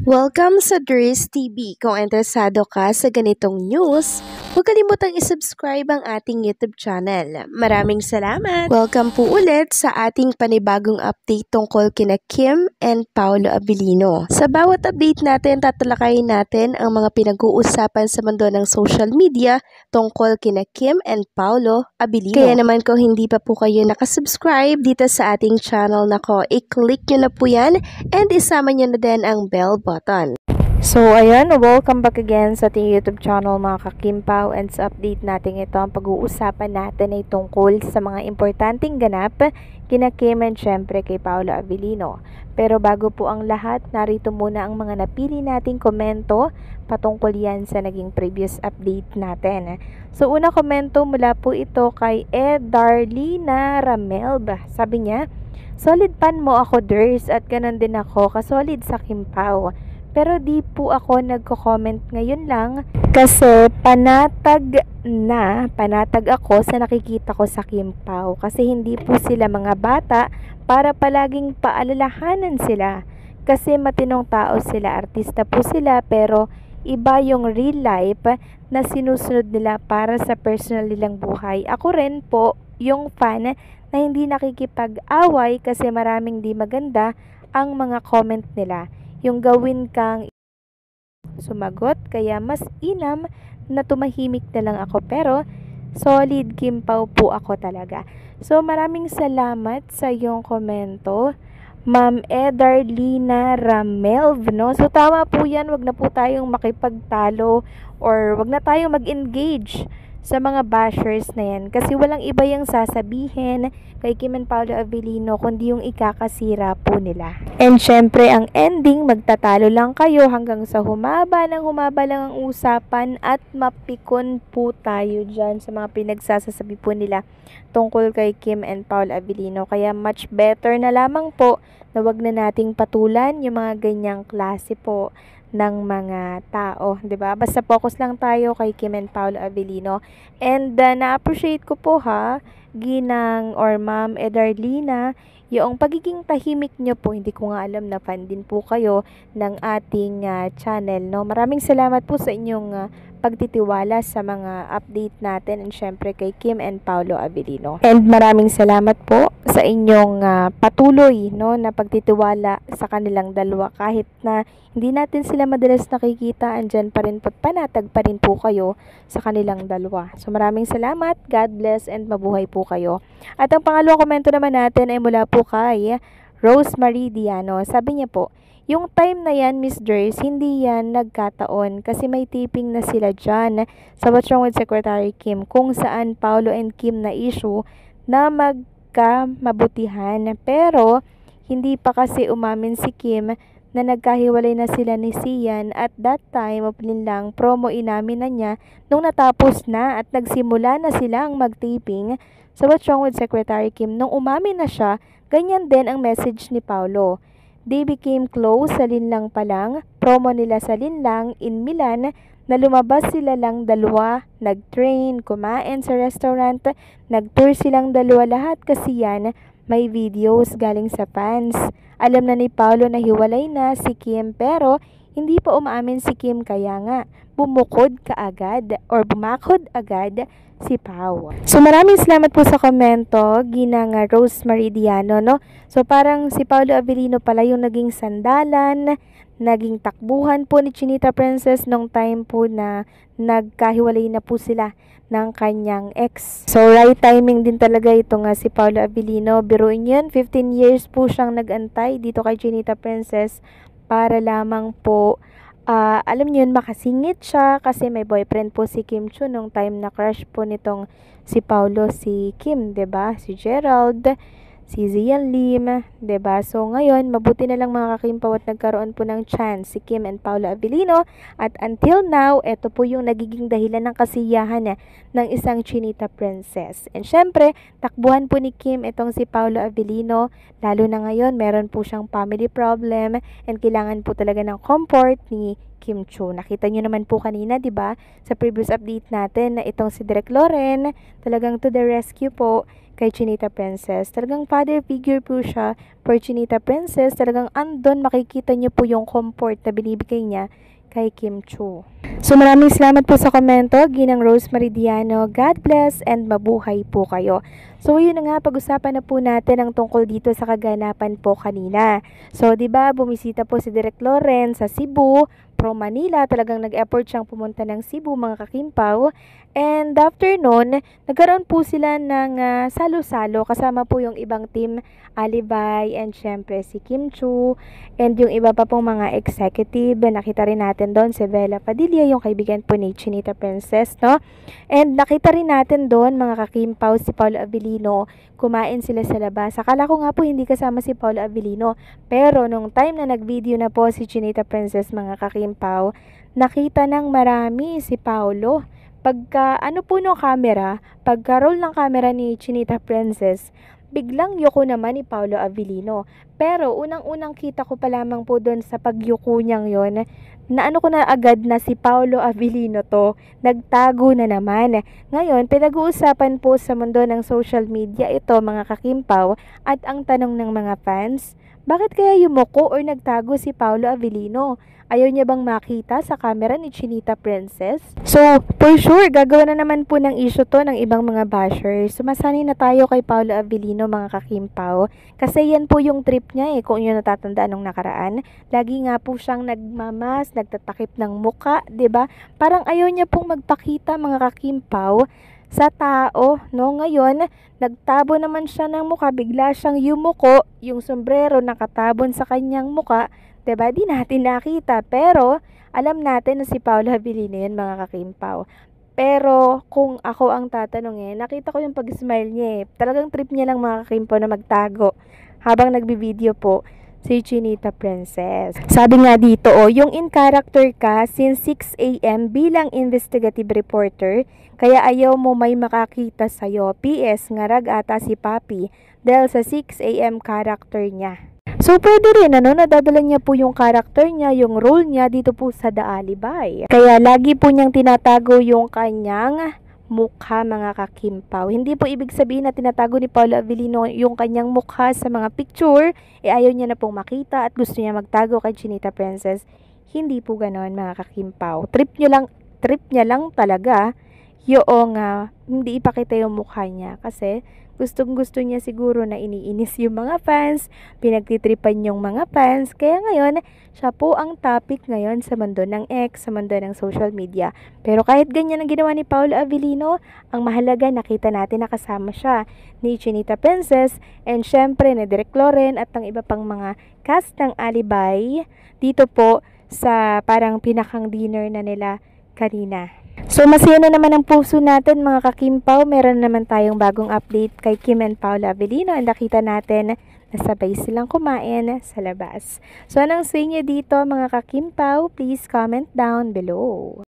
Welcome sa Dris TV. Kung interesado ka sa ganitong news, huwag kalimutang isubscribe ang ating YouTube channel. Maraming salamat! Welcome po ulit sa ating panibagong update tungkol kina Kim and Paolo Abilino. Sa bawat update natin, tatalakayin natin ang mga pinag-uusapan sa mundo ng social media tungkol kina Kim and Paolo Abilino. Kaya naman kung hindi pa po kayo nakasubscribe dito sa ating channel nako, i-click nyo na po yan and isama nyo na din ang bell button. So, ayan, welcome back again sa ating YouTube channel mga kakimpaw, and sa update natin ito, ang pag-uusapan natin ay tungkol sa mga importanteng ganap kina Kim and syempre kay Paolo Abilino. Pero bago po ang lahat, narito muna ang mga napili nating komento patungkol yan sa naging previous update natin. So, una komento mula po ito kay Darlina Ramelba. Sabi niya, solid fan mo ako, Durs, at ganun din ako, kasolid sa Kimpaw. Pero di po ako nagko-comment ngayon lang kasi panatag ako sa nakikita ko sa Kimpaw. Kasi hindi po sila mga bata para palaging paalalahanan sila. Kasi matinong tao sila, artista po sila, pero iba yung real life na sinusunod nila para sa personal nilang buhay. Ako rin po yung fan na hindi nakikipag-away kasi maraming di maganda ang mga comment nila. Yung gawin kang sumagot, kaya mas inam na tumahimik na lang ako, pero solid Kimpaw po ako talaga. So maraming salamat sa iyong komento, Ma'am Darlina Ramelv, no? So tama po yan, wag na po tayong makipagtalo or wag na tayong mag-engage sa mga bashers na yan, kasi walang iba yung sasabihin kay Kim and Paolo Abilino kundi yung ikakasira po nila. And syempre ang ending, magtatalo lang kayo hanggang sa humaba lang ang usapan at mapikon po tayo dyan sa mga pinagsasasabi po nila tungkol kay Kim and Paolo Abilino. Kaya much better na lamang po na wag na nating patulan yung mga ganyang klase po ng mga tao, 'di ba? Basta focus lang tayo kay Kim and Paolo Abilino. And na-appreciate ko po Ginang or Ma'am Darlina, yung pagiging tahimik nyo po. Hindi ko nga alam na fan din po kayo ng ating channel, no? Maraming salamat po sa inyong pagtitiwala sa mga update natin, and syempre kay Kim and Paolo Abilino. And maraming salamat po sa inyong patuloy, no, na pagtitiwala sa kanilang dalawa. Kahit na hindi natin sila madalas nakikita, andyan pa rin po, panatag pa rin po kayo sa kanilang dalawa. So maraming salamat, God bless, and mabuhay po kayo. At ang pangalawang komento naman natin ay mula po kay Rosemary Diano. Sabi niya po, yung time na yan, Miss Durs, hindi yan nagkataon kasi may taping na sila dyan sa What's Wrong with Secretary Kim, kung saan Paolo and Kim na issue na magkamabutihan. Pero hindi pa kasi umamin si Kim na nagkahiwalay na sila ni Sian. At that time, opening lang, promo inamin na niya nung natapos na at nagsimula na silang mag-taping sa What's Wrong with Secretary Kim. Nung umamin na siya, ganyan din ang message ni Paolo. They became close sa Linlang pa lang, promo nila sa Linlang in Milan, na lumabas sila lang dalawa, nag-train, kumain sa restaurant, nag-tour silang dalawa, lahat kasi yan may videos galing sa fans. Alam na ni Paolo na hiwalay na si Kim, pero hindi pa umaamin si Kim, kaya nga bumakod agad si Pao. So maraming salamat po sa komento, Ginang Rosemary Diano, no? So parang si Paolo Abilino pala yung naging sandalan, naging takbuhan po ni Chinita Princess nung time po na nagkahiwalay na po sila ng kanyang ex. So right timing din talaga ito nga si Paolo Abilino. Biruin yun, 15 years po siyang nagantay dito kay Chinita Princess para lamang po alam niyo yun, makasingit siya kasi may boyfriend po si Kim Chu nung time na crush po nitong si Paolo si Kim, 'di ba? Si Gerald, si Zian Lim, 'di ba? So ngayon, mabuti na lang mga kakimpaw at nagkaroon po ng chance si Kim and Paolo Abilino, at until now, ito po yung nagiging dahilan ng kasiyahan ng isang Chinita Princess. And syempre, takbuhan po ni Kim itong si Paolo Abilino, lalo na ngayon meron po siyang family problem and kailangan po talaga ng comfort ni Kim Chu. Nakita nyo naman po kanina, 'di ba, sa previous update natin na itong si Direk Loren talagang to the rescue po kay Chinita Princess. Talagang father figure po siya for Chinita Princess. Talagang andon makikita niyo po yung comfort na binibigay niya kay Kim Chiu. So maraming salamat po sa komento, Ginang Rose Meridiano. God bless and mabuhay po kayo. So yun na nga, pag-usapan na po natin ang tungkol dito sa kaganapan po kanina. So 'di ba, bumisita po si Direk Loren sa Cebu, Pro Manila. Talagang nag-effort siyang pumunta ng Cebu, mga kakimpaw. And after nun, nagkaroon po sila ng salo-salo kasama po yung ibang team, Alibay and syempre si Kim Chiu and yung iba pa pong mga executive. Nakita rin natin doon si Bella Padilla, yung kaibigan po ni Chinita Princess, no? And nakita rin natin doon, mga kakimpaw, si Paolo Abilino. Kumain sila sa labas. Akala ko nga po hindi kasama si Paolo Abilino, pero nung time na nag-video na po si Chinita Princess, mga kakimpaw, nakita ng marami si Paolo. Pagka ano po ng camera, pagka roll ng camera ni Chinita Princess, biglang yuko naman ni Paolo Abilino. Pero unang-unang kita ko pa lamang po doon sa pagyuko niyang yon, na ano ko na agad na si Paolo Abilino to, nagtago na naman. Ngayon, pinag-uusapan po sa mundo ng social media ito, mga kakimpaw, at ang tanong ng mga fans, bakit kaya yumuko or nagtago si Paolo Abilino? Ayaw niya bang makita sa camera ni Chinita Princess? So, for sure, gagawa na naman po ng issue to ng ibang mga bashers. Sumasanay na tayo kay Paolo Abilino, mga kakimpaw. Kasi yan po yung trip niya kung yun natatandaan nung nakaraan. Lagi nga po siyang nagmamas, nagtatakip ng muka, 'di ba? Parang ayaw niya pong magpakita, mga kakimpaw, sa tao, no? Ngayon, nagtabo naman siya ng muka, bigla siyang yumuko, yung sombrero nakatabon sa kanyang muka, 'di ba? Di natin nakita, pero alam natin na si Paolo Abilino yun, mga kakimpaw. Pero kung ako ang tatanungin, nakita ko yung pag-smile niya Talagang trip niya lang, mga kakimpaw, na magtago habang nagbibideo po si Chinita Princess. Sabi nga dito, yung in character ka since 6 a.m. bilang investigative reporter, kaya ayaw mo may makakita sa'yo. PS, ngarag ata si Papi dahil sa 6 a.m. character niya. So, pwede rin, nadadala niya po yung character niya, yung role niya dito po sa The Alibay. Kaya lagi po niyang tinatago yung kanyang mukha, mga kakimpaw. Hindi po ibig sabihin na tinatago ni Paolo Abilino yung kanyang mukha sa mga picture, ayaw niya na pong makita at gusto niya magtago kay Chinita Princess. Hindi po ganon, mga kakimpaw. Trip niya lang talaga yung hindi ipakita yung mukha niya kasi gustong-gusto niya siguro na iniinis yung mga fans, pinagtitripan yung mga fans. Kaya ngayon, siya po ang topic ngayon sa mundo ng X, sa mundo ng social media. Pero kahit ganyan ang ginawa ni Paolo Abilino, ang mahalaga nakita natin na kasama siya ni Chinita Princess and syempre ni Direk Loren at ang iba pang mga cast ng Alibay dito po sa parang pinakang dinner na nila kanina. So, masaya na naman ang puso natin, mga kakimpaw. Meron naman tayong bagong update kay Kim and Paolo Abilino. And nakita natin na sabay silang kumain sa labas. So, anong say niyo dito, mga kakimpaw? Please comment down below.